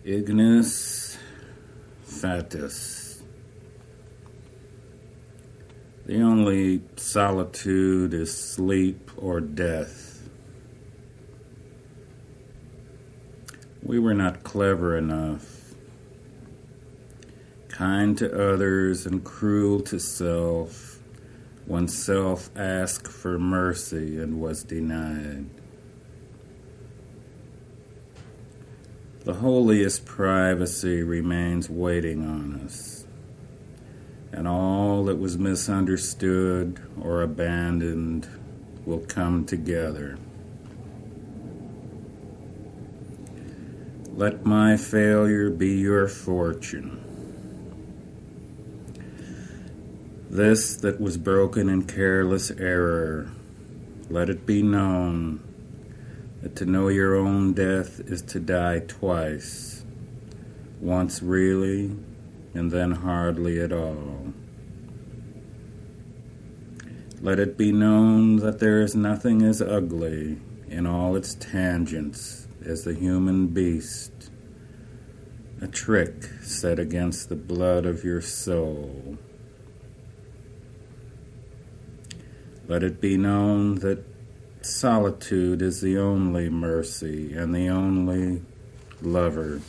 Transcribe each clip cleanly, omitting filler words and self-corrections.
Ignus, Fatuus. The only solitude is sleep or death. We were not clever enough, kind to others and cruel to self, when self asked for mercy and was denied. The holiest privacy remains waiting on us, and all that was misunderstood or abandoned will come together. Let my failure be your fortune. This that was broken in careless error, let it be known that to know your own death is to die twice, once really and then hardly at all. Let it be known that there is nothing as ugly in all its tangents as the human beast, a trick set against the blood of your soul. Let it be known that solitude is the only mercy and the only lover.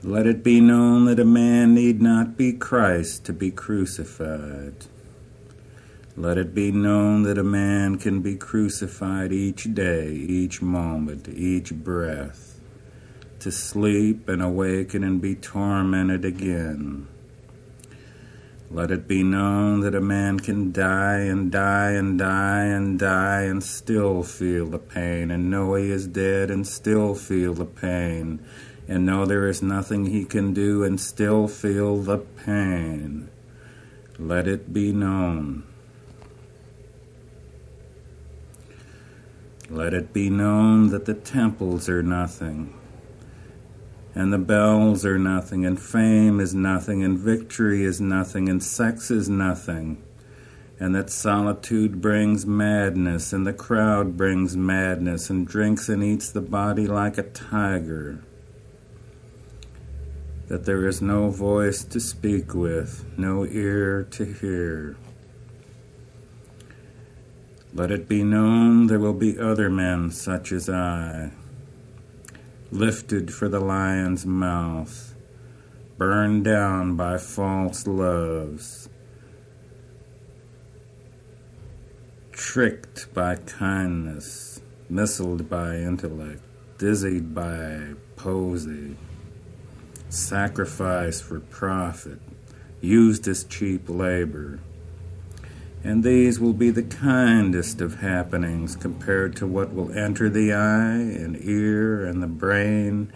Let it be known that a man need not be Christ to be crucified. Let it be known that a man can be crucified each day, each moment, each breath, to sleep and awaken and be tormented again. Let it be known that a man can die and die and die and die and still feel the pain, and know he is dead and still feel the pain, and know there is nothing he can do and still feel the pain. Let it be known. Let it be known that the temples are nothing, and the bells are nothing, and fame is nothing, and victory is nothing, and sex is nothing, and that solitude brings madness, and the crowd brings madness, and drinks and eats the body like a tiger, that there is no voice to speak with, no ear to hear. Let it be known there will be other men such as I, lifted for the lion's mouth, burned down by false loves, tricked by kindness, missiled by intellect, dizzied by poesy, sacrificed for profit, used as cheap labor. And these will be the kindest of happenings compared to what will enter the eye and ear and the brain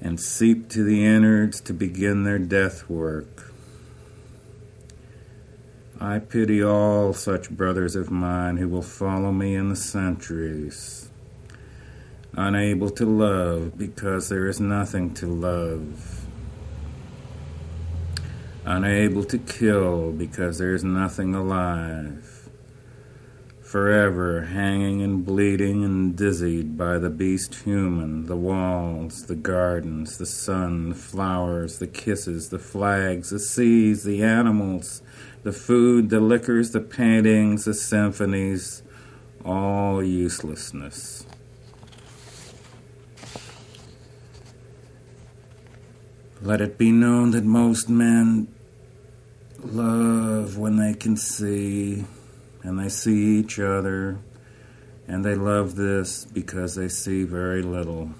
and seep to the innards to begin their death work. I pity all such brothers of mine who will follow me in the centuries, unable to love because there is nothing to love, unable to kill because there is nothing alive, forever hanging and bleeding and dizzied by the beast human, the walls, the gardens, the sun, the flowers, the kisses, the flags, the seas, the animals, the food, the liquors, the paintings, the symphonies, all uselessness. Let it be known that most men love when they can see, and they see each other, and they love this because they see very little.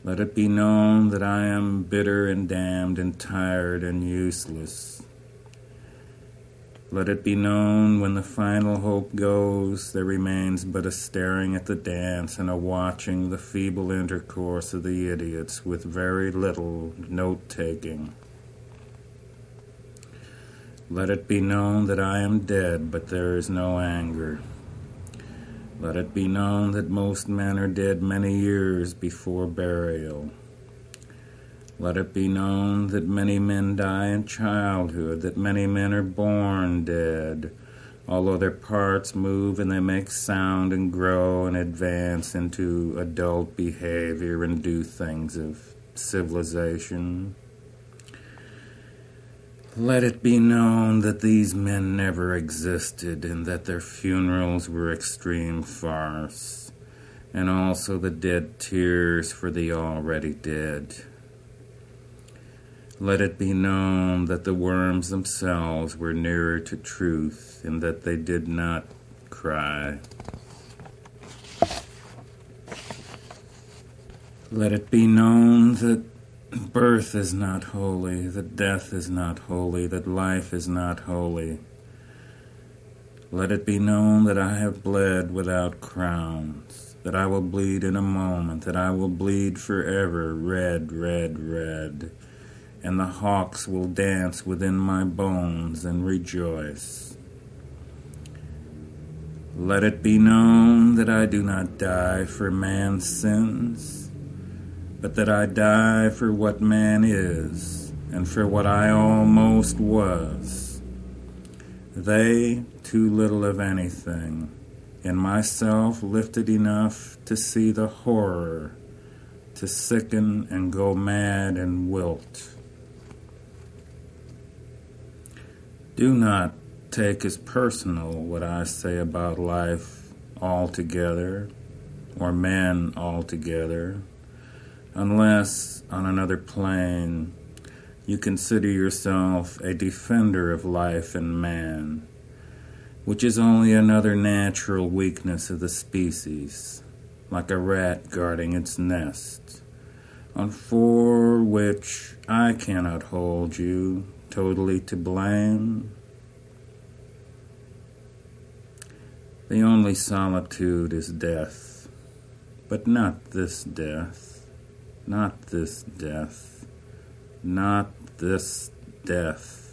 Let it be known that I am bitter and damned and tired and useless. Let it be known when the final hope goes, there remains but a staring at the dance and a watching the feeble intercourse of the idiots with very little note-taking. Let it be known that I am dead, but there is no anger. Let it be known that most men are dead many years before burial. Let it be known that many men die in childhood, that many men are born dead, Although their parts move and they make sound and grow and advance into adult behavior and do things of civilization, let it be known that these men never existed and that their funerals were extreme farce, and also the dead tears for the already dead. Let it be known that the worms themselves were nearer to truth and that they did not cry. Let it be known that birth is not holy, that death is not holy, that life is not holy. Let it be known that I have bled without crowns, that I will bleed in a moment, that I will bleed forever, red, red, red, and the hawks will dance within my bones and rejoice. Let it be known that I do not die for man's sins, but that I die for what man is, and for what I almost was. They, too little of anything, and myself lifted enough to see the horror, to sicken and go mad and wilt. Do not take as personal what I say about life altogether, or men altogether, unless, on another plane, you consider yourself a defender of life and man, which is only another natural weakness of the species, like a rat guarding its nest, and for which I cannot hold you totally to blame. The only solitude is death, but not this death, not this death, not this death.